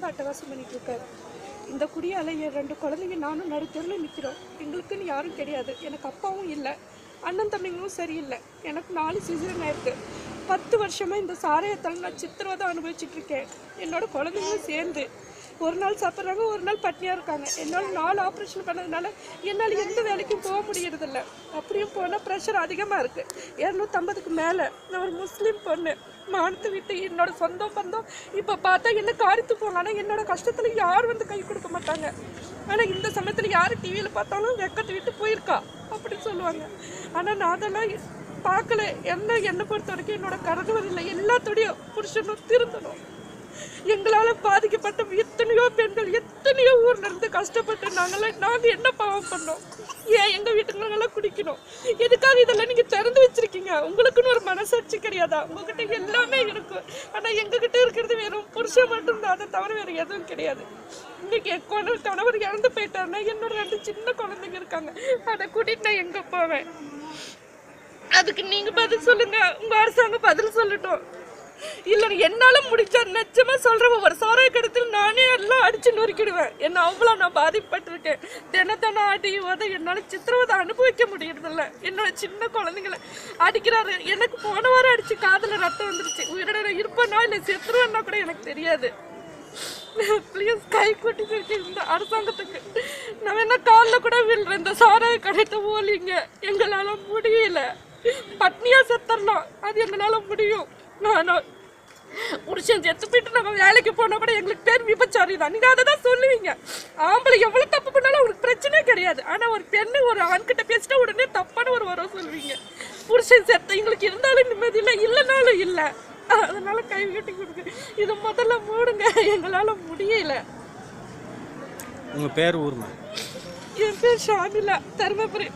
ரொம்ப அட்டகாசம் பண்ணிட்டு இருக்காரு. இந்த குடியால் என் 2 குழந்தைங்க நானும் நடுத்தெருவில் நிற்கிறோம். எங்களுக்குன்னு யாரும் கிடையாது. எனக்கு அப்பாவும் இல்லை, அண்ணன் தம்பிங்களும் சரியில்லை. எனக்கு 4 சிசரன் ஆயிருக்கு. 10 வருஷமாக இந்த சாராயத்தால் நான் சித்திரவதை அனுபவிச்சுட்டு இருக்கேன். என்னோட குழந்தைங்களும் சேர்ந்து ஒரு நாள் சாப்பிட்றாங்க, ஒரு நாள் பட்னியாக இருக்காங்க. என்னால் 4 ஆப்ரேஷன் பண்ணதுனால என்னால் எந்த வேலைக்கும் போக முடியறதில்ல. அப்படியும் போனால் ப்ரெஷர் அதிகமாக இருக்குது. 250க்கு மேலே. நான் ஒரு முஸ்லீம் பொண்ணு, மானத்தை விட்டு என்னோட சொந்தம் பந்தம் இப்போ பார்த்தா என்ன காரித்து போகலாம். ஆனால் என்னோட கஷ்டத்தில் யாரும் வந்து கை கொடுக்க மாட்டாங்க. ஆனால் இந்த சமயத்தில் யார் டிவியில் பார்த்தாலும் வெக்கத்தை விட்டு போயிருக்கா அப்படின்னு சொல்லுவாங்க. ஆனால் நான் அதெல்லாம் பார்க்கல. என்னை பொறுத்த வரைக்கும் என்னோட கணவர் இல்லை, எல்லாத்தோடையும் புருஷனும் திருந்தணும். எங்களால் பாதிக்கப்பட்ட எத்தனையோ பெண்கள் எத்தனையோ ஊர்ல இருந்து கஷ்டப்பட்டு நாங்கள் என்ன பாவம் பண்ணோம்? ஏன் எங்க வீட்டுங்களெல்லாம் குடிக்கணும்? எதுக்காக இதெல்லாம் நீங்க திறந்து வச்சிருக்கீங்க? உங்களுக்குன்னு ஒரு மனசாட்சி கிடையாதா? உங்ககிட்ட எல்லாமே இருக்கும். ஆனா எங்ககிட்ட இருக்கிறது வெறும் புருஷன் மட்டும்தான், அதை தவிர வேற எதுவும் கிடையாது. இன்னைக்கு என் கணவர் இறந்து போயிட்டாருன்னா என்னோட 2 சின்ன குழந்தைங்க இருக்காங்க. அதை கூட்டிட்டு நான் எங்க போவேன்? அதுக்கு நீங்க பதில் சொல்லுங்க. உங்க அரசாங்கம் பதில் சொல்லட்டும். இல்லை என்னால் முடிச்சா நிச்சயமாக சொல்கிறேன், ஒவ்வொரு சாராய கடத்தில் நானே எல்லாம் அடித்து நொறுக்கிடுவேன். என்ன அவ்வளோ நான் பாதிப்பட்டிருக்கேன். தினத்தனை அடி உத என்னால் சித்திரவதை அனுபவிக்க முடியறதில்ல. என்னோட சின்ன குழந்தைங்களை அடிக்கிறாரு. எனக்கு போன வாரம் அடித்து காதில் ரத்தம் வந்துருச்சு. உயிரோட இருப்பேனா இல்லை செத்துருவேன்னா கூட எனக்கு தெரியாது. ப்ளீஸ் கை கூட்டி இந்த அரசாங்கத்துக்கு நான் வேணா காலில் கூட விழுறேன். இந்த சாராய கடைத்த ஓலிங்க எங்களால் முடியல. பட்னியாக செத்துடலாம், அது எங்களால் முடியும். நான் புருஷன் செத்து போயிட்டு நம்ம வேலைக்கு போனால் கூட எங்களுக்கு பேர் விபச்சாரி தான். நீங்கள் அதை தான் சொல்லுவீங்க. ஆம்பளை எவ்வளோ தப்பு பண்ணாலும் அவங்களுக்கு பிரச்சனையே கிடையாது. ஆனால் ஒரு பெண்ணு ஒரு ஆண்கிட்ட பேசிட்டா உடனே தப்பான ஒரு வரம் சொல்லுவீங்க. புருஷன் செத்த எங்களுக்கு இருந்தாலும் நிம்மதி இல்லை, இல்லைனாலும் இல்லை. அதனால கை கட்டி கொடுங்க. இது முதல்ல மூடுங்க, எங்களால் முடியல. உங்கள் பேர் ஊர்மா? என் பேர் ஷாமிலா, தருமபுரி.